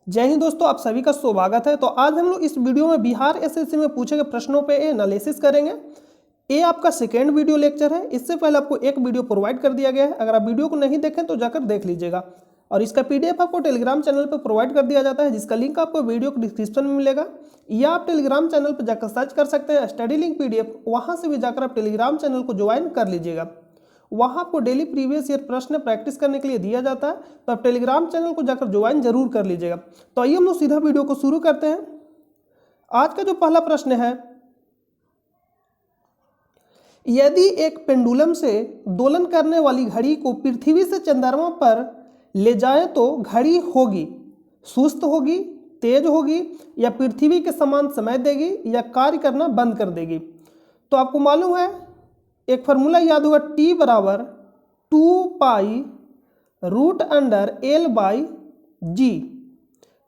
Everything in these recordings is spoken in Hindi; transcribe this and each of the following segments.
जय हिंद दोस्तों, आप सभी का स्वागत है। तो आज हम लोग इस वीडियो में बिहार एसएससी में पूछे गए प्रश्नों पे एनालिसिस करेंगे। ये आपका सेकेंड वीडियो लेक्चर है। इससे पहले आपको एक वीडियो प्रोवाइड कर दिया गया है। अगर आप वीडियो को नहीं देखें तो जाकर देख लीजिएगा। और इसका पीडीएफ आपको टेलीग्राम चैनल पर प्रोवाइड कर दिया जाता है, जिसका लिंक आपको वीडियो के डिस्क्रिप्शन में मिलेगा, या आप टेलीग्राम चैनल पर जाकर सर्च कर सकते हैं स्टडी लिंक पीडीएफ। वहाँ से भी जाकर आप टेलीग्राम चैनल को ज्वाइन कर लीजिएगा। वहाँ आपको डेली प्रीवियस ईयर प्रश्न प्रैक्टिस करने के लिए दिया जाता है, तो आप टेलीग्राम चैनल को जाकर ज्वाइन जरूर कर लीजिएगा। तो आइए हम लोग सीधा वीडियो को शुरू करते हैं। आज का जो पहला प्रश्न है, यदि एक पेंडुलम से दोलन करने वाली घड़ी को पृथ्वी से चंद्रमा पर ले जाएं तो घड़ी होगी सुस्त होगी, तेज होगी, या पृथ्वी के समान समय देगी, या कार्य करना बंद कर देगी। तो आपको मालूम है, एक फार्मूला याद होगा, T बराबर 2 root under L by G.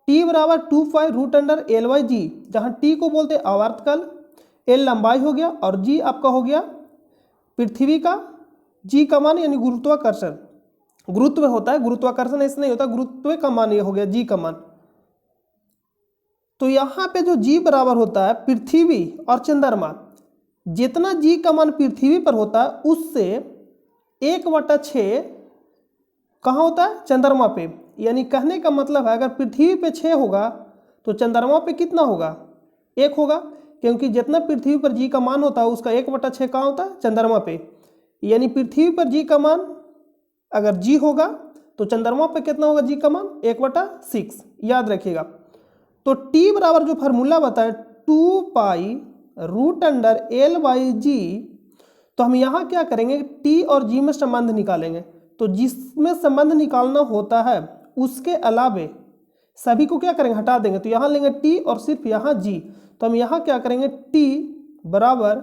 T बराबर 2 root under L by G, जहाँ T को बोलते हैं आवर्तकाल, L लंबाई हो गया और G आपका हो गया पृथ्वी का, G का मान यानी गुरुत्वाकर्षण। गुरुत्व होता है, गुरुत्वाकर्षण ऐसे नहीं होता, गुरुत्व का मान ये हो गया G का मान। तो यहाँ पे जो G बराबर होता है पृथ्वी और चंद्रमा, जितना G का मान पृथ्वी पर होता है उससे 1/6 कहाँ होता है, चंद्रमा पे। यानी कहने का मतलब है, अगर पृथ्वी पे 6 होगा तो चंद्रमा पे कितना होगा, 1 होगा, क्योंकि जितना पृथ्वी पर G का मान होता है उसका 1/6 कहाँ होता है, चंद्रमा पे। यानी पृथ्वी पर G का मान अगर G होगा तो चंद्रमा पे कितना होगा G का मान, 1/6, याद रखिएगा। तो T बराबर जो फार्मूला बताए 2 रूट अंडर L बाई जी, तो हम यहाँ क्या करेंगे, T और G में संबंध निकालेंगे। तो जिसमें संबंध निकालना होता है उसके अलावे सभी को क्या करेंगे, हटा देंगे। तो यहाँ लेंगे T और सिर्फ यहाँ G। तो हम यहाँ क्या करेंगे, T बराबर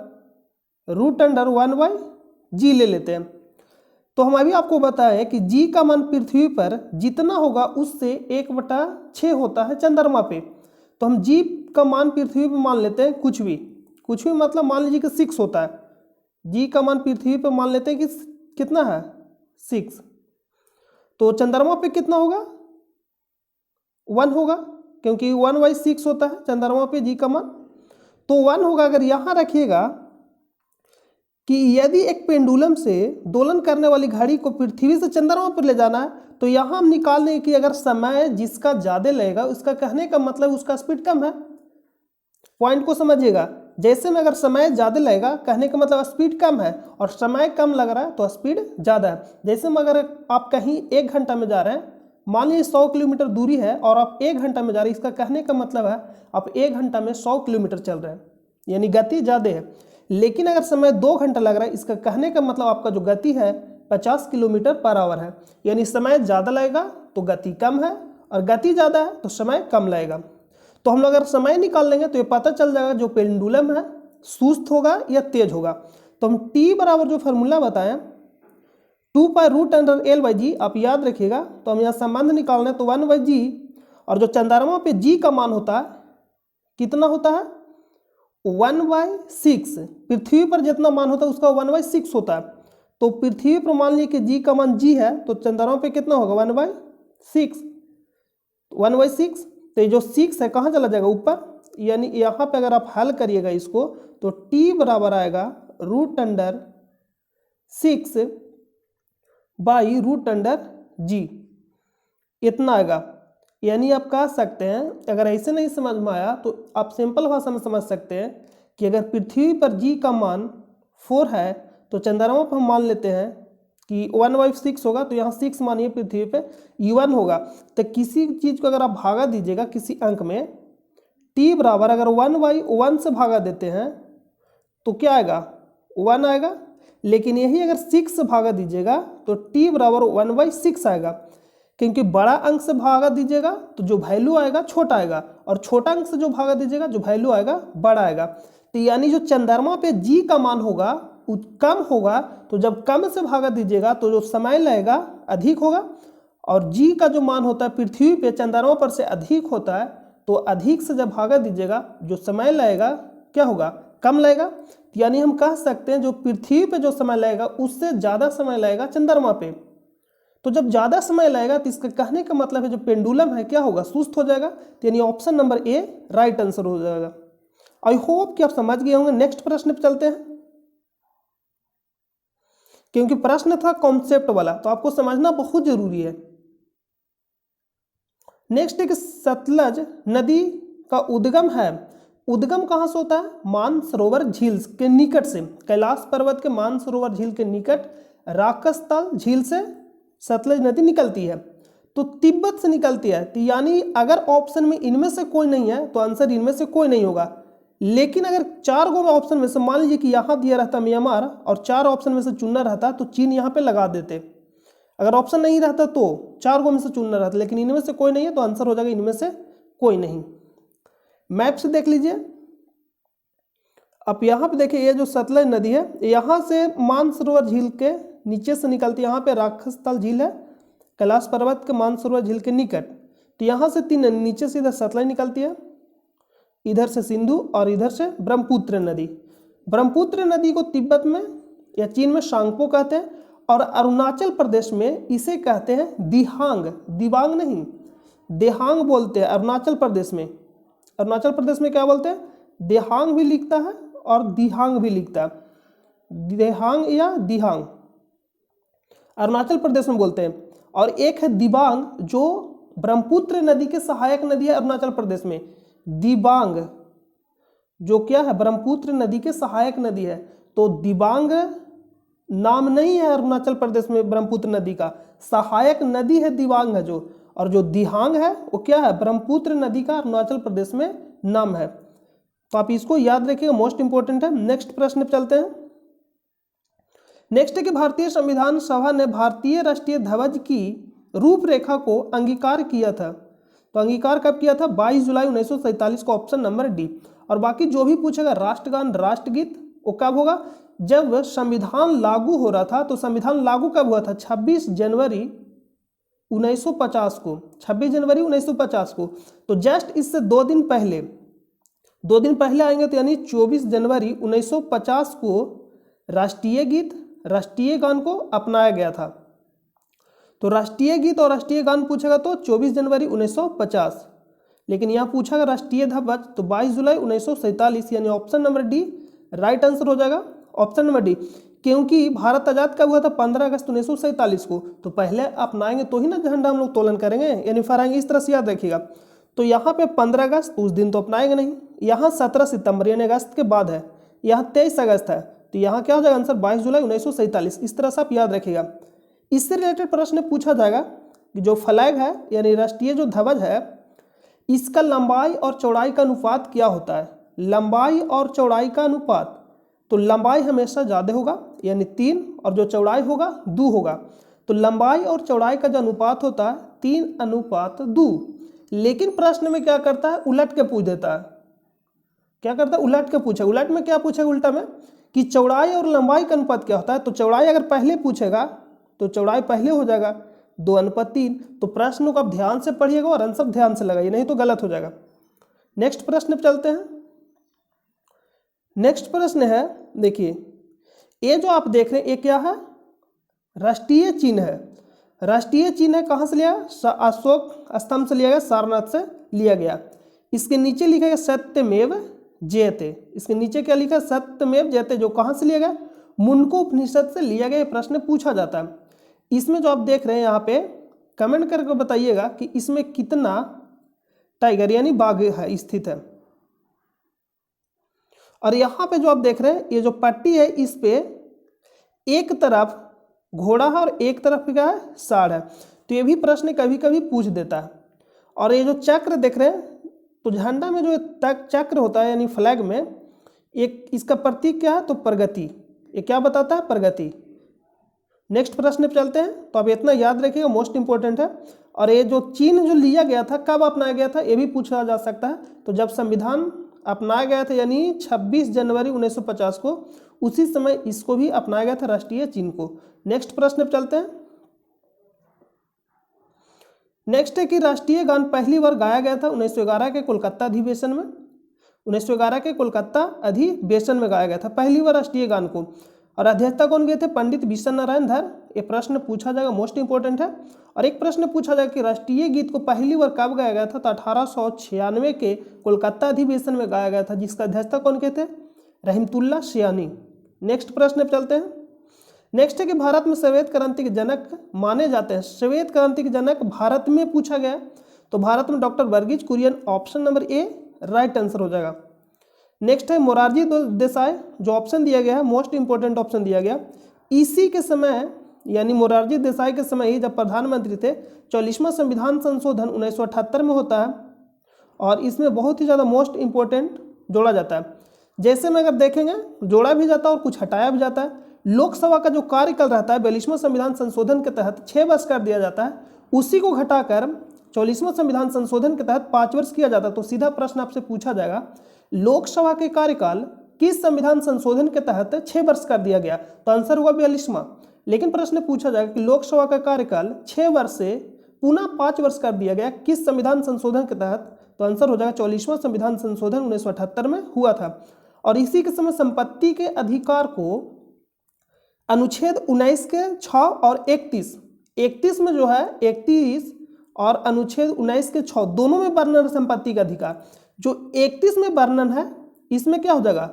रूट अंडर 1/G ले लेते हैं। तो हम अभी आपको बताएं कि G का मान पृथ्वी पर जितना होगा उससे 1/6 होता है चंद्रमा पे। तो हम G का मान पृथ्वी पर मान लेते हैं कुछ भी मतलब मान लीजिए कि 6 होता है। G का मान पृथ्वी पर मान लेते हैं कि कितना है, 6। तो चंद्रमा पे कितना होगा, 1 होगा, क्योंकि 1/6 होता है चंद्रमा पे G का मान, तो 1 होगा। अगर यहाँ रखिएगा कि यदि एक पेंडुलम से दोलन करने वाली घड़ी को पृथ्वी से चंद्रमा पर ले जाना है, तो यहाँ हम निकाल लेंगे कि अगर समय जिसका ज़्यादा लगेगा, उसका कहने का मतलब उसका स्पीड कम है। पॉइंट को समझिएगा, जैसे में अगर समय ज़्यादा लगेगा कहने का मतलब स्पीड कम है, और समय कम लग रहा है तो स्पीड ज़्यादा है। जैसे में अगर आप कहीं 1 घंटा में जा रहे हैं, मान लीजिए 100 किलोमीटर दूरी है और आप 1 घंटा में जा रहे हैं, इसका कहने का मतलब है आप 1 घंटा में 100 किलोमीटर चल रहे हैं, यानी गति ज़्यादा है। लेकिन अगर समय 2 घंटा लग रहा है, इसका कहने का मतलब आपका जो गति है 50 किलोमीटर पर आवर है। यानी समय ज़्यादा लगेगा तो गति कम है, और गति ज़्यादा है तो समय कम लगेगा। तो हम लोग अगर समय निकाल लेंगे तो ये पता चल जाएगा जो पेंडुलम है सुस्त होगा या तेज होगा। तो हम T बराबर जो फार्मूला बताएं 2 रूट अंडर L बाई जी, आप याद रखिएगा। तो हम यहाँ संबंध निकालना है तो 1/G, और जो चंद्रमा पे G का मान होता है कितना होता है, 1/6। पृथ्वी पर जितना मान होता है उसका 1/6 होता है। तो पृथ्वी पर मान लीजिए कि G का मान G है, तो चंद्रमा पे कितना होगा, 1/6। 1/6, तो ये जो 6 है कहाँ चला जाएगा, ऊपर। यानी यहाँ पे अगर आप हल करिएगा इसको तो T बराबर आएगा root under 6 by root under G, इतना आएगा। यानी आप कह सकते हैं, अगर ऐसे नहीं समझ में आया तो आप सिंपल भाषा में समझ सकते हैं कि अगर पृथ्वी पर G का मान 4 है तो चंद्रमा पर हम मान लेते हैं कि 1/6 होगा, तो यहाँ 6 मानिए पृथ्वी पे, 1 होगा। तो किसी चीज़ को अगर आप भागा दीजिएगा किसी अंक में, T बराबर अगर 1/1 से भागा देते हैं तो क्या आएगा, 1 आएगा। लेकिन यही अगर 6 से भागा दीजिएगा तो T बराबर 1/6 आएगा, क्योंकि बड़ा अंक से भागा दीजिएगा तो जो वैल्यू आएगा छोटा आएगा, और छोटा अंक से जो भागा दीजिएगा जो वैल्यू आएगा बड़ा आएगा। तो यानी जो चंद्रमा पे G का मान होगा कम होगा, तो जब कम से भागा दीजिएगा तो जो समय लगेगा अधिक होगा, और G का जो मान होता है पृथ्वी पे चंद्रमा पर से अधिक होता है, तो अधिक से जब भागा दीजिएगा जो समय लगेगा क्या होगा, कम लगेगा। यानी हम कह सकते हैं जो पृथ्वी पे जो समय लगेगा उससे ज़्यादा समय लगेगा चंद्रमा पे। तो जब ज़्यादा समय लगेगा तो इसका कहने का मतलब है जो पेंडुलम है क्या होगा, सुस्त हो जाएगा। तो यानी option number A right answer हो जाएगा। आई होप कि आप समझ गए होंगे। नेक्स्ट प्रश्न पे चलते हैं, क्योंकि प्रश्न था कॉन्सेप्ट वाला तो आपको समझना बहुत जरूरी है। नेक्स्ट है कि सतलज नदी का उद्गम है, उद्गम कहाँ से होता है, मानसरोवर झील के निकट से। कैलाश पर्वत के मानसरोवर झील के निकट राकसताल झील से सतलज नदी निकलती है, तो तिब्बत से निकलती है। तो यानी अगर ऑप्शन में इनमें से कोई नहीं है तो आंसर इनमें से कोई नहीं होगा। लेकिन अगर 4 गो ऑप्शन में से मान लीजिए कि यहाँ दिया रहता म्यांमार और 4 ऑप्शन में से चुनना रहता तो चीन यहाँ पे लगा देते। अगर ऑप्शन नहीं रहता तो 4 गो में से चुनना रहता, लेकिन इनमें से कोई नहीं है तो आंसर हो जाएगा इनमें से कोई नहीं। मैप से देख लीजिए, अब यहाँ पे देखिए ये जो सतलज नदी है यहाँ से मानसरोवर झील के नीचे से निकलती है। यहाँ पे राक्षसताल झील है कैलाश पर्वत के मानसरोवर झील के निकट, तो यहाँ से 3 नीचे से इधर सतलज निकलती है, इधर से सिंधु और इधर से ब्रह्मपुत्र नदी। ब्रह्मपुत्र नदी को तिब्बत में या चीन में शांगपो कहते हैं और अरुणाचल प्रदेश में इसे कहते हैं दिहांग, दिबांग नहीं देहांग बोलते हैं अरुणाचल प्रदेश में। अरुणाचल प्रदेश में क्या बोलते हैं, देहांग भी लिखता है और दिहांग भी लिखता है, देहांग या दिहांग अरुणाचल प्रदेश में बोलते हैं। और एक है दिबांग जो ब्रह्मपुत्र नदी के सहायक नदी है अरुणाचल प्रदेश में। दिबांग जो क्या है, ब्रह्मपुत्र नदी के सहायक नदी है, तो दिबांग नाम नहीं है अरुणाचल प्रदेश में ब्रह्मपुत्र नदी का, सहायक नदी है दिबांग है जो, और जो दिहांग है वो क्या है, ब्रह्मपुत्र नदी का अरुणाचल प्रदेश में नाम है। तो आप इसको याद रखिएगा, मोस्ट इंपॉर्टेंट है। नेक्स्ट प्रश्न पे चलते हैं। नेक्स्ट है कि भारतीय संविधान सभा ने भारतीय राष्ट्रीय ध्वज की रूपरेखा को अंगीकार किया था, तो अंगीकार कब किया था, 22 जुलाई 1947 को, ऑप्शन नंबर डी। और बाकी जो भी पूछेगा राष्ट्रगान राष्ट्रगीत वो कब होगा, जब संविधान लागू हो रहा था। तो संविधान लागू कब हुआ था, 26 जनवरी 1950 को, 26 जनवरी 1950 को। तो जस्ट इससे 2 दिन पहले आएंगे, तो यानी 24 जनवरी 1950 को राष्ट्रीय गीत राष्ट्रीय गान को अपनाया गया था। तो राष्ट्रीय गीत और राष्ट्रीय गान पूछेगा तो 24 जनवरी 1950, लेकिन यहाँ पूछा राष्ट्रीय ध्वज तो 22 जुलाई 1947, यानी option number D right answer हो जाएगा, ऑप्शन नंबर डी। क्योंकि भारत आजाद कब हुआ था, 15 अगस्त 1947 को, तो पहले अपनाएंगे तो ही ना झंडा हम लोग तोलन करेंगे, यानी फहराएंगे, इस तरह से याद रखिएगा। तो यहाँ पे 15 अगस्त उस दिन तो अपनाएंगे नहीं, यहाँ 17 सितंबर यानी अगस्त के बाद है, यहाँ 23 अगस्त है, तो यहाँ क्या हो जाएगा आंसर 22 जुलाई 1947। इस तरह से आप याद रखिएगा। इससे रिलेटेड प्रश्न पूछा जाएगा कि जो फ्लैग है यानी राष्ट्रीय जो ध्वज है इसका लंबाई और चौड़ाई का अनुपात क्या होता है, लंबाई और चौड़ाई का अनुपात, तो लंबाई हमेशा ज़्यादा होगा यानी 3 और जो चौड़ाई होगा 2 होगा। तो लंबाई और चौड़ाई का जो अनुपात होता है 3:2। लेकिन प्रश्न में क्या करता है, उलट के पूछ देता है। क्या करता है, उलट के पूछेगा। उलट में क्या पूछेगा, उल्टा में कि चौड़ाई और लंबाई का अनुपात क्या होता है। तो चौड़ाई अगर पहले पूछेगा तो चौड़ाई पहले हो जाएगा 2:3। तो प्रश्न को आप ध्यान से पढ़िएगा और आंसर ध्यान से लगाइए, नहीं तो गलत हो जाएगा। नेक्स्ट प्रश्न पे चलते हैं। नेक्स्ट प्रश्न है, देखिए ये जो आप देख रहे हैं ये क्या है, राष्ट्रीय चिन्ह है। राष्ट्रीय चिन्ह है कहाँ से लिया, अशोक स्तंभ से लिया गया, सारनाथ से लिया गया। इसके नीचे लिखा गया सत्यमेव जयते, इसके नीचे क्या लिखा है, सत्यमेव जयते, जो कहाँ से लिया गया, मुंडको उपनिषद से लिया गया। प्रश्न पूछा जाता है। इसमें जो आप देख रहे हैं यहाँ पे कमेंट करके बताइएगा कि इसमें कितना टाइगर यानी बाघ है स्थित है। और यहाँ पे जो आप देख रहे हैं ये जो पट्टी है इस पे एक तरफ घोड़ा है और एक तरफ क्या है, सांड है। तो ये भी प्रश्न कभी कभी पूछ देता है। और ये जो चक्र देख रहे हैं, तो झंडा में जो चक्र होता है यानी फ्लैग में एक इसका प्रतीक क्या है, तो प्रगति, ये क्या बताता है, प्रगति। नेक्स्ट प्रश्न पे चलते हैं। तो अब इतना याद रखिएगा, मोस्ट इंपॉर्टेंट है। और ये जो चिन्ह जो लिया गया था कब अपनाया गया था, ये भी पूछा जा सकता है। तो जब संविधान अपनाया गया था यानी 26 जनवरी 1950 को, उसी समय इसको भी अपनाया गया था राष्ट्रीय चिन्ह को। नेक्स्ट प्रश्न पे चलते हैं। नेक्स्ट है कि राष्ट्रीय गान पहली बार गाया गया था 1911 के कोलकाता अधिवेशन में। 1911 के कोलकाता अधिवेशन में गाया गया था पहली बार राष्ट्रीय गान को। और अध्यक्षता कौन गए थे, पंडित विश्व नारायण धर, ये प्रश्न पूछा जाएगा, मोस्ट इंपॉर्टेंट है। और एक प्रश्न पूछा जाएगा कि राष्ट्रीय गीत को पहली बार कब गाया गया था, तो 1896 के कोलकाता अधिवेशन में गाया गया था, जिसका अध्यक्षता कौन के थे, रहमतुल्लाह सियानी। नेक्स्ट प्रश्न पे चलते हैं। नेक्स्ट है कि भारत में श्वेत क्रांति के जनक माने जाते हैं, श्वेत क्रांति के जनक भारत में पूछा गया, तो भारत में doctor Varghese Kurien, option number A right answer हो जाएगा। नेक्स्ट है मोरारजी देसाई, जो ऑप्शन दिया गया है मोस्ट इंपॉर्टेंट ऑप्शन दिया गया, इसी के समय यानी मोरारजी देसाई के समय ही जब प्रधानमंत्री थे 44वां संविधान संशोधन 1978 में होता है, और इसमें बहुत ही ज़्यादा मोस्ट इंपॉर्टेंट जोड़ा जाता है। जैसे में अगर देखेंगे जोड़ा भी जाता है और कुछ हटाया भी जाता है। लोकसभा का जो कार्यकाल रहता है 42वां संविधान संशोधन के तहत 6 वर्ष कर दिया जाता है, उसी को घटाकर 44वां संविधान संशोधन के तहत 5 वर्ष किया जाता है। तो सीधा प्रश्न आपसे पूछा जाएगा लोकसभा के कार्यकाल किस संविधान संशोधन के तहत 6 वर्ष कर दिया गया, तो आंसर होगा 42वां। लेकिन प्रश्न पूछा जाएगा कि लोकसभा का कार्यकाल 6 वर्ष से पुनः 5 वर्ष कर दिया गया किस संविधान संशोधन के तहत, तो आंसर हो जाएगा 44वां संविधान संशोधन 1978 में हुआ था। और इसी के समय संपत्ति के अधिकार को अनुच्छेद 19 के 6 और 31 में जो है 31 और अनुच्छेद 19 के 6 दोनों में वर्णन है संपत्ति का अधिकार। जो 31 में वर्णन है इसमें क्या हो जाएगा,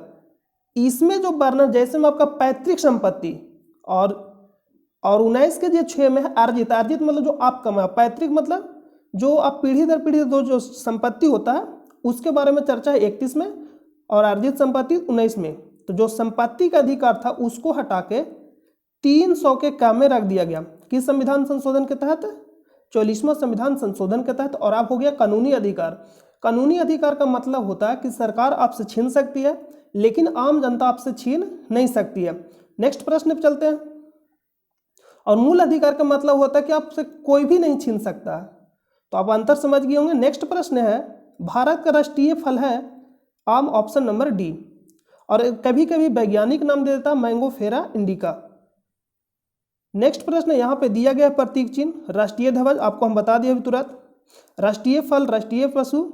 इसमें जो वर्णन जैसे में आपका पैतृक संपत्ति और 19 के जो 6 में है अर्जित, अर्जित मतलब जो आप कमाए, पैतृक मतलब जो आप पीढ़ी दर पीढ़ी जो संपत्ति होता है उसके बारे में चर्चा है 31 में, और अर्जित संपत्ति 19 में। तो जो संपत्ति का अधिकार था उसको हटा के 300 के काम में रख दिया गया किस संविधान संशोधन के तहत, 44वां संविधान संशोधन के तहत। और आप हो गया कानूनी अधिकार। कानूनी अधिकार का मतलब होता है कि सरकार आपसे छीन सकती है लेकिन आम जनता आपसे छीन नहीं सकती है। नेक्स्ट प्रश्न पे चलते हैं। और मूल अधिकार का मतलब होता है कि आपसे कोई भी नहीं छीन सकता है। तो आप अंतर समझ गए होंगे। नेक्स्ट प्रश्न है भारत का राष्ट्रीय फल है आम, ऑप्शन नंबर डी। और कभी कभी वैज्ञानिक नाम दे देता मैंगोफेरा इंडिका। नेक्स्ट प्रश्न यहाँ पे दिया गया प्रतीक चिन्ह राष्ट्रीय ध्वज, आपको हम बता दिए अभी तुरंत। राष्ट्रीय फल, राष्ट्रीय पशु,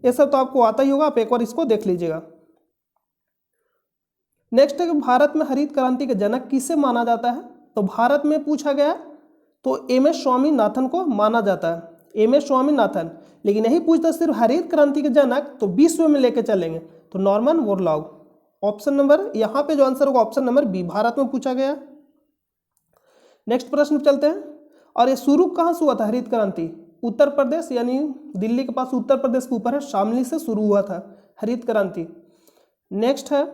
ये सब तो आपको आता ही होगा, आप एक बार इसको देख लीजिएगा। नेक्स्ट है कि भारत में हरित क्रांति के जनक किसे माना जाता है, तो भारत में पूछा गया तो एम.एस. स्वामीनाथन को माना जाता है, एम.एस. स्वामीनाथन। लेकिन यही पूछता सिर्फ हरित क्रांति के जनक तो विश्व में लेके चलेंगे तो नॉर्मन बोरलॉग। ऑप्शन नंबर यहाँ पे जो आंसर होगा ऑप्शन नंबर बी, भारत में पूछा गया। नेक्स्ट प्रश्न चलते हैं। और ये शुरू कहाँ से हुआ था हरित क्रांति, उत्तर प्रदेश यानी दिल्ली के पास उत्तर प्रदेश के ऊपर है, शामली से शुरू हुआ था हरित क्रांति। नेक्स्ट है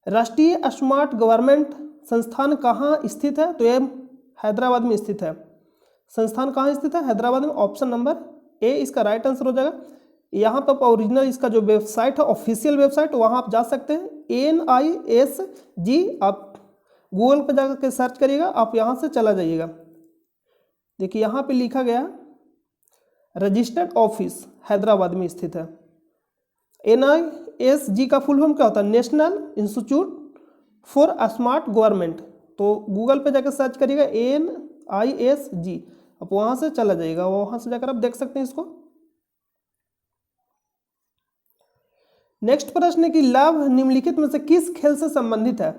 राष्ट्रीय स्मार्ट गवर्नमेंट संस्थान कहाँ स्थित है, तो ये हैदराबाद में स्थित है। संस्थान कहाँ स्थित है, हैदराबाद में, ऑप्शन नंबर ए इसका राइट आंसर हो जाएगा। यहाँ पर ओरिजिनल इसका जो वेबसाइट है ऑफिशियल वेबसाइट, वहाँ आप जा सकते हैं NISG, आप गूगल पर जाकर के सर्च करिएगा, आप यहाँ से चला जाइएगा। देखिए यहाँ पे लिखा गया रजिस्टर्ड ऑफिस हैदराबाद में स्थित है। NISG का फुल फॉर्म क्या होता है, national institute for smart government. तो गूगल पे जाकर सर्च करिएगा NISG, आप वहाँ से चला जाइएगा, वहाँ से जाकर आप देख सकते हैं इसको। नेक्स्ट प्रश्न है कि लाभ निम्नलिखित में से किस खेल से संबंधित है,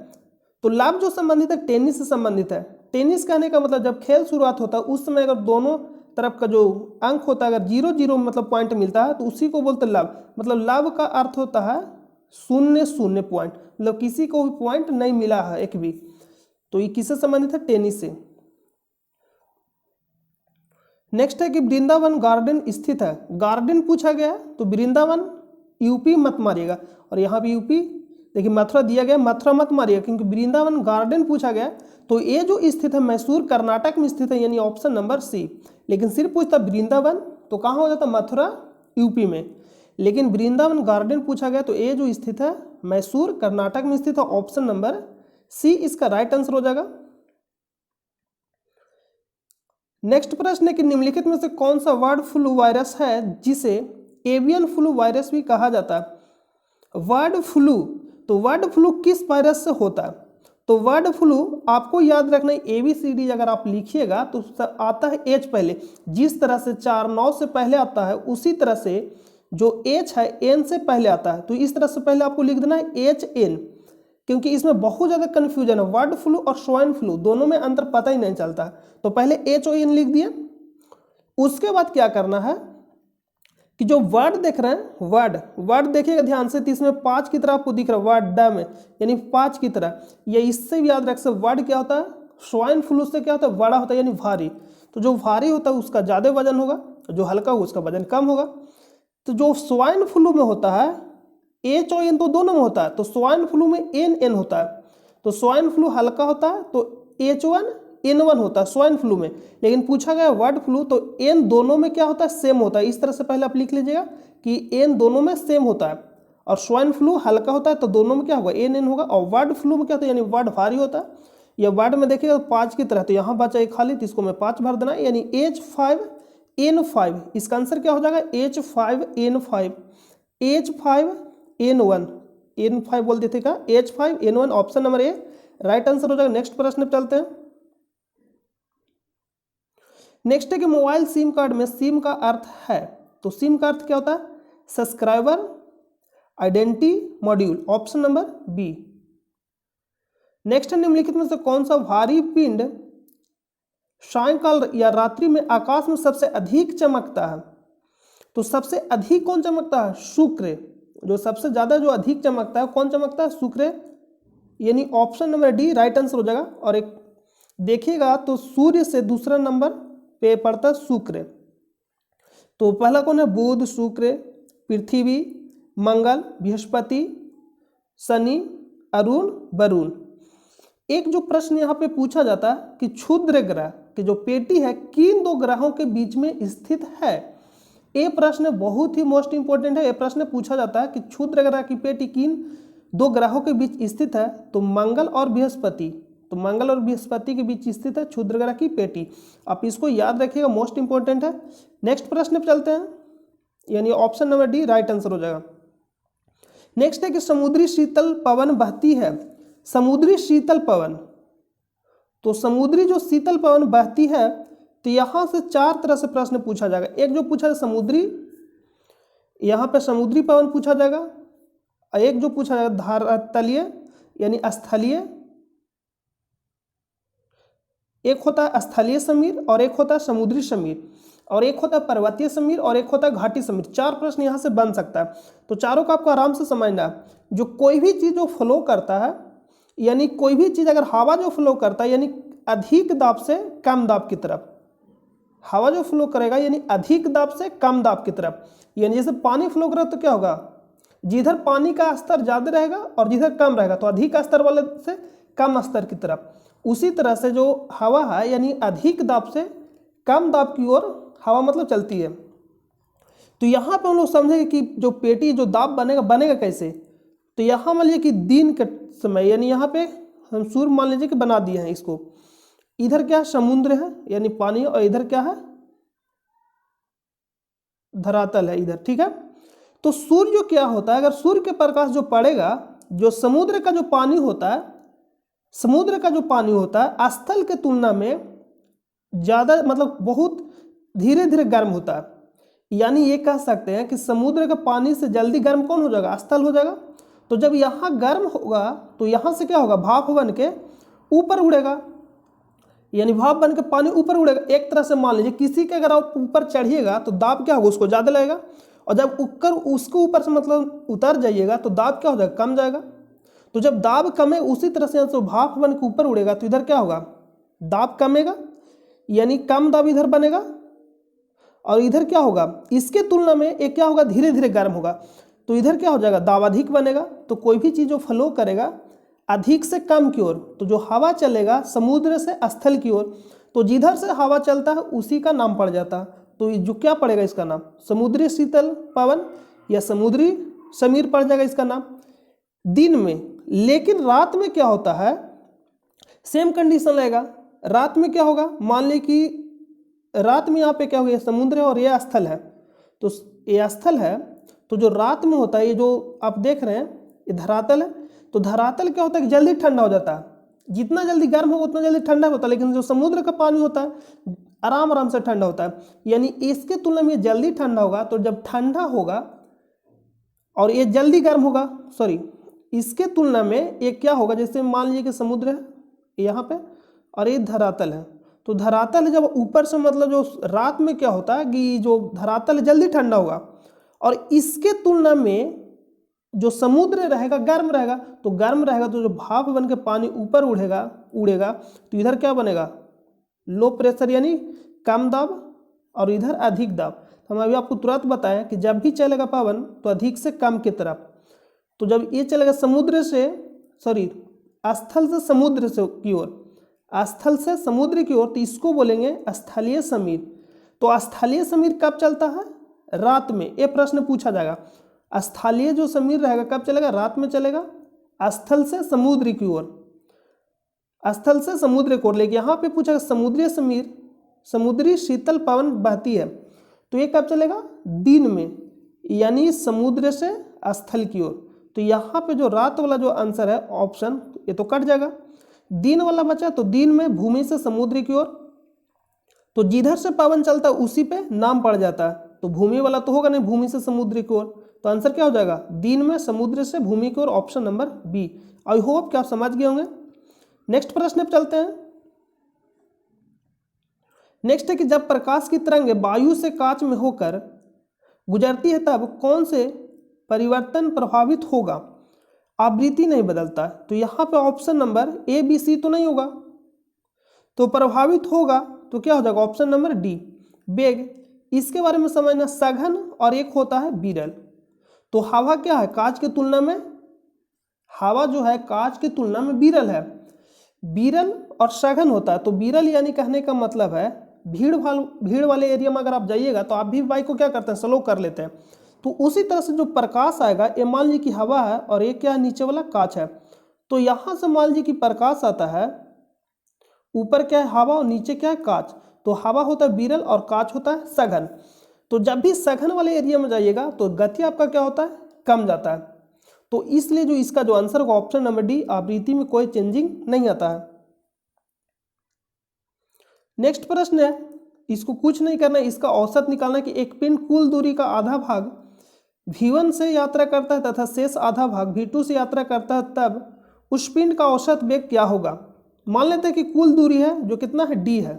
तो लाभ जो संबंधित है टेनिस से संबंधित है। टेनिस कहने का मतलब जब खेल शुरुआत होता है उस समय अगर दोनों तरफ का जो अंक होता है अगर 0-0 मतलब पॉइंट मिलता है तो उसी को बोलते हैं लाभ। मतलब लाभ का अर्थ होता है 0-0 पॉइंट, मतलब किसी को भी पॉइंट नहीं मिला है एक भी, तो ये किससे संबंधित है, टेनिस से। नेक्स्ट है कि वृंदावन गार्डन स्थित है, गार्डन पूछा गया तो वृंदावन यूपी मत मारिएगा, और यहाँ पे यूपी देखिए मथुरा दिया गया, मथुरा मत मारिएगा क्योंकि वृंदावन गार्डन पूछा गया। तो ये जो स्थित है मैसूर कर्नाटक में स्थित है, यानी ऑप्शन नंबर सी। लेकिन सिर्फ पूछता वृंदावन तो कहाँ हो जाता, मथुरा यूपी में। लेकिन वृंदावन गार्डन पूछा गया तो ये जो स्थित है मैसूर कर्नाटक में स्थित है, ऑप्शन नंबर सी इसका राइट आंसर हो जाएगा। नेक्स्ट प्रश्न है कि निम्नलिखित में से कौन सा बर्ड फ्लू वायरस है जिसे एवियन फ्लू वायरस भी कहा जाता है। बर्ड फ्लू, तो बर्ड फ्लू किस वायरस से होता है, तो बर्ड फ्लू आपको याद रखना है ABCD अगर आप लिखिएगा तो आता है H पहले, जिस तरह से 4-9 से पहले आता है उसी तरह से जो H है N से पहले आता है, तो इस तरह से पहले आपको लिख देना है HN। क्योंकि इसमें बहुत ज़्यादा कन्फ्यूजन है। बर्ड फ्लू और स्वाइन फ्लू दोनों में अंतर पता ही नहीं चलता। तो पहले HON लिख दिए। उसके बाद क्या करना है कि जो वर्ड देख रहे हैं, वर्ड देखिएगा ध्यान से, तो इसमें 5 की तरह आपको दिख रहा है वर्ड ड में, यानी 5 की तरह। ये इससे भी याद रख सकते, वर्ड क्या होता है, स्वाइन फ्लू से क्या होता है, बड़ा होता है यानी भारी। तो जो भारी होता है उसका ज़्यादा वजन होगा, जो हल्का होगा उसका वजन कम होगा। तो जो स्वाइन फ्लू में होता है HON तो दोनों में होता है, तो स्वाइन फ्लू में NN होता है। तो स्वाइन फ्लू हल्का होता है तो H1N1 होता है स्वाइन फ्लू में। लेकिन पूछा गया बर्ड फ्लू तो N दोनों में क्या होता है, सेम होता है। इस तरह से पहले आप लिख लीजिएगा कि N दोनों में सेम होता है। और स्वाइन फ्लू हल्का होता है तो दोनों में क्या होगा, NN होगा। और बर्ड फ्लू में क्या होता है, यानी बर्ड भारी होता है। या बर्ड में देखिएगा 5 की तरह, तो यहाँ बचा एक खाली, तो इसको मैं 5 भर देना, यानी H5N5। इसका आंसर क्या हो जाएगा, H5N5, H5N1, N5 बोल देते का, H5N1 option number A right answer हो जाएगा। नेक्स्ट प्रश्न पे चलते हैं। नेक्स्ट है कि मोबाइल सिम कार्ड में सिम का अर्थ है, तो सिम का अर्थ क्या होता है, subscriber identity module, option number B. Next है निम्नलिखित में से कौन सा भारी पिंड सायंकाल या रात्रि में आकाश में सबसे अधिक चमकता है। तो सबसे अधिक कौन चमकता है, शुक्र। जो सबसे ज्यादा जो अधिक चमकता है कौन चमकता है, शुक्र, यानी option number D right answer हो जाएगा। और एक देखिएगा तो सूर्य से दूसरा नंबर पे पड़ता है शुक्र। तो पहला कौन है, बुध, शुक्र, पृथ्वी, मंगल, बृहस्पति, शनि, अरुण, वरुण। एक जो प्रश्न यहाँ पे पूछा जाता है कि क्षुद्र ग्रह की जो पेटी है किन दो ग्रहों के बीच में स्थित है। ये प्रश्न बहुत ही मोस्ट इंपोर्टेंट है। ये प्रश्न पूछा जाता है कि क्षुद्र ग्रह की पेटी किन दो ग्रहों के बीच स्थित है, तो मंगल और बृहस्पति। तो मंगल और बृहस्पति के बीच स्थित है क्षुद्र ग्रह की पेटी। आप इसको याद रखिएगा, मोस्ट इंपोर्टेंट है। नेक्स्ट प्रश्न पे चलते हैं, यानी option number D right answer हो जाएगा। नेक्स्ट है कि समुद्री शीतल पवन बहती है, समुद्री शीतल पवन। तो समुद्री जो शीतल पवन बहती है, तो यहां से 4 तरह से प्रश्न पूछा जाएगा। एक जो पूछा समुद्री, यहां पे समुद्री पवन पूछा जाएगा। एक जो पूछा जाएगा धरातलीय यानी स्थलीय, एक होता है स्थलीय समीर और एक होता है समुद्री समीर, और एक होता है पर्वतीय समीर और एक होता है घाटी समीर। 4 प्रश्न यहां से बन सकता है। तो चारों का आपको आराम से समझना है। जो कोई भी चीज जो फ्लो करता है, यानी कोई भी चीज अगर हवा जो फ्लो करता है, यानी अधिक दाब से कम दाब की तरफ, हवा जो फ्लो करेगा यानी अधिक दाब से कम दाब की तरफ। यानी जैसे पानी फ्लो करेगा तो क्या होगा, जिधर पानी का स्तर ज्यादा रहेगा और जिधर कम रहेगा तो अधिक स्तर वाले से कम स्तर की तरफ। उसी तरह से जो हवा है यानी अधिक दाब से कम दाब की ओर हवा मतलब चलती है। तो यहाँ पे हम लोग समझेंगे कि जो पेटी जो दाब बनेगा कैसे। तो यहाँ मान लीजिए कि दिन के समय, यानी यहाँ पे हम सूर्य मान लीजिए कि बना दिए हैं इसको, इधर क्या है समुद्र है यानी पानी, और इधर क्या है धरातल है इधर, ठीक है। तो सूर्य जो क्या होता है, अगर सूर्य के प्रकाश जो पड़ेगा, जो समुद्र का जो पानी होता है, समुद्र का जो पानी होता है स्थल के तुलना में ज्यादा मतलब बहुत धीरे धीरे गर्म होता है। यानी ये कह सकते हैं कि समुद्र का पानी से जल्दी गर्म कौन हो जाएगा, स्थल हो जाएगा। तो जब यहाँ गर्म होगा तो यहाँ से क्या होगा, भाप बन के ऊपर उड़ेगा, यानी भाप बन के पानी ऊपर उड़ेगा। एक तरह से मान लीजिए किसी के अगर आप ऊपर चढ़िएगा तो दाब क्या होगा, उसको ज़्यादा लगेगा, और जब उसके ऊपर से मतलब उतर जाइएगा तो दाब क्या हो जाएगा, कम जाएगा। तो जब दाब कमे उसी तरह से भाप बन के ऊपर उड़ेगा तो इधर क्या होगा, दाब कमेगा, यानी कम दाब इधर बनेगा, और इधर क्या होगा, इसके तुलना में एक क्या होगा, धीरे धीरे गर्म होगा। तो इधर क्या हो जाएगा, दाब अधिक बनेगा। तो कोई भी चीज़ जो फ्लो करेगा अधिक से कम की ओर, तो जो हवा चलेगा समुद्र से स्थल की ओर, तो जिधर से हवा चलता है उसी का नाम पड़ जाता है। तो जो क्या पड़ेगा इसका नाम, समुद्री शीतल पवन या समुद्री समीर पड़ जाएगा इसका नाम दिन में। लेकिन रात में क्या होता है, सेम कंडीशन रहेगा। रात में क्या होगा, मान ली कि रात में यहाँ पे क्या हो गया, समुद्र है और यह स्थल है, तो ये स्थल है। तो जो रात में होता है, ये जो आप देख रहे हैं ये धरातल है। तो धरातल क्या होता है कि जल्दी ठंडा हो जाता है, जितना जल्दी गर्म होगा उतना जल्दी ठंडा होता है। लेकिन जो समुद्र का पानी होता है आराम आराम से ठंडा होता है, यानी इसके तुलना में जल्दी ठंडा होगा। तो जब ठंडा होगा और ये जल्दी गर्म होगा, सॉरी इसके तुलना में एक क्या होगा, जैसे मान लीजिए कि समुद्र है यहाँ पे और ये धरातल है, तो धरातल जब ऊपर से मतलब जो रात में क्या होता है कि जो धरातल है जल्दी ठंडा होगा, और इसके तुलना में जो समुद्र रहेगा गर्म रहेगा, तो गर्म रहेगा तो जो भाप बन के पानी ऊपर उड़ेगा तो इधर क्या बनेगा, लो प्रेशर यानी कम दाब, और इधर अधिक दाब। हम अभी आपको तुरंत बताएं कि जब भी चलेगा पवन तो अधिक से कम की तरफ, तो जब ये चलेगा स्थल से समुद्र से की ओर, स्थल से समुद्र की ओर, तो इसको बोलेंगे स्थलीय समीर। तो स्थलीय समीर कब चलता है, रात में। ये प्रश्न पूछा जाएगा, स्थलीय जो समीर रहेगा कब चलेगा, रात में चलेगा, स्थल से समुद्र की ओर, स्थल से समुद्र की ओर। लेकिन यहाँ पे पूछा समुद्रीय समीर, समुद्री शीतल पवन बहती है, तो ये कब चलेगा, दिन में, यानी समुद्र से स्थल की ओर। तो यहाँ पे जो रात वाला जो आंसर है ऑप्शन, ये तो कट जाएगा, दिन वाला बचा, तो दिन में भूमि से समुद्र की ओर, तो जिधर से पवन चलता है उसी पे नाम पड़ जाता है, तो भूमि वाला तो होगा नहीं, भूमि से समुद्र की ओर, तो आंसर क्या हो जाएगा, दिन में समुद्र से भूमि की ओर, option number B. I hope कि आप समझ गए होंगे। नेक्स्ट प्रश्न पे चलते हैं। नेक्स्ट है कि जब प्रकाश की तरंग वायु से कांच में होकर गुजरती है तब कौन से परिवर्तन प्रभावित होगा, आवृत्ति नहीं बदलता है। तो यहाँ पे option number A B C तो नहीं होगा, तो प्रभावित होगा तो क्या हो जाएगा, ऑप्शन नंबर डी वेग। इसके बारे में समझना, सघन और एक होता है विरल। तो हवा क्या है, कांच की तुलना में, हवा जो है कांच की तुलना में विरल है, विरल और सघन होता है। तो विरल यानी कहने का मतलब है भीड़ वाले एरिया में अगर आप जाइएगा तो आप भी बाइक को क्या करते हैं, स्लो कर लेते हैं। तो उसी तरह से जो प्रकाश आएगा, ये मान लीजिए कि हवा है और ये क्या है, नीचे वाला कांच है, तो यहाँ से मान लीजिए कि प्रकाश आता है, ऊपर क्या है हवा और नीचे क्या है कांच, तो हवा होता है विरल और कांच होता है सघन। तो जब भी सघन वाले एरिया में जाइएगा तो गति आपका क्या होता है, कम जाता है। तो इसलिए जो इसका जो आंसर होगा ऑप्शन नंबर डी, आवृत्ति में कोई चेंजिंग नहीं आता है। नेक्स्ट प्रश्न है, इसको कुछ नहीं करना है, इसका औसत निकालना है कि एक पिंड कुल दूरी का आधा भाग v1 से यात्रा करता है तथा शेष आधा भाग v2 से यात्रा करता है, तब उस पिंड का औसत वेग क्या होगा। मान लेते हैं कि कुल दूरी है जो कितना है, d है,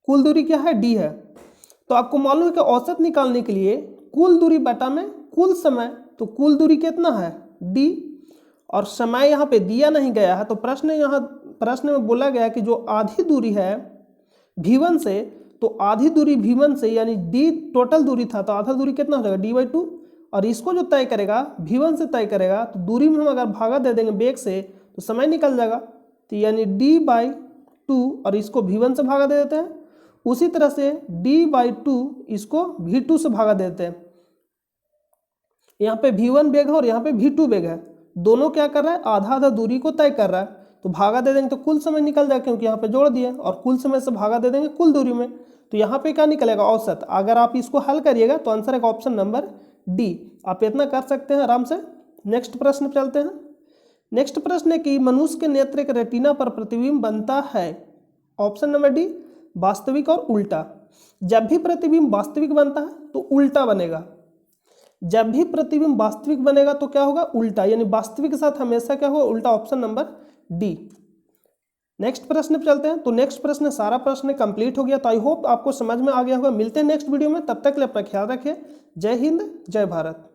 कुल दूरी क्या है, d है। तो आपको मालूम है कि औसत निकालने के लिए कुल दूरी बटा में कुल समय, तो कुल दूरी कितना है, d, और समय यहाँ पे दिया नहीं गया है। तो प्रश्न में बोला गया कि जो आधी दूरी है v1 से, तो आधी दूरी v1 से यानी d टोटल दूरी था, तो आधा दूरी कितना हो जाएगा, d/2, और इसको जो तय करेगा v1 से तय करेगा, तो दूरी में हम अगर भागा दे देंगे वेग से तो समय निकल जाएगा, तो यानी d/2, और इसको v1 से भागा दे देते हैं, उसी तरह से d/2 इसको v2 से भागा देते हैं। यहाँ पे v1 वेग है और यहाँ पे v2 वेग है, दोनों क्या कर रहा है, आधा आधा दूरी को तय कर रहा है, तो भागा दे देंगे तो कुल समय निकल जाएगा, क्योंकि यहाँ पे जोड़ दिए, और कुल समय से भागा दे देंगे कुल दूरी में, तो यहाँ पे क्या निकलेगा, औसत। अगर आप इसको हल करिएगा तो आंसर है ऑप्शन नंबर डी। आप इतना कर सकते हैं आराम से। नेक्स्ट प्रश्न पे चलते हैं। नेक्स्ट प्रश्न है कि मनुष्य के नेत्र के रेटिना पर प्रतिबिंब बनता है, ऑप्शन नंबर डी वास्तविक और उल्टा। जब भी प्रतिबिंब वास्तविक बनता है तो उल्टा बनेगा, जब भी प्रतिबिंब वास्तविक बनेगा तो क्या होगा, उल्टा, यानी वास्तविक के साथ हमेशा क्या होगा, उल्टा, ऑप्शन नंबर डी। नेक्स्ट प्रश्न पे चलते हैं। तो नेक्स्ट प्रश्न, सारा प्रश्न कंप्लीट हो गया, तो आई होप आपको समझ में आ गया होगा। मिलते हैं नेक्स्ट वीडियो में, तब तक के लिए अपना ख्याल रखिए। जय हिंद, जय भारत।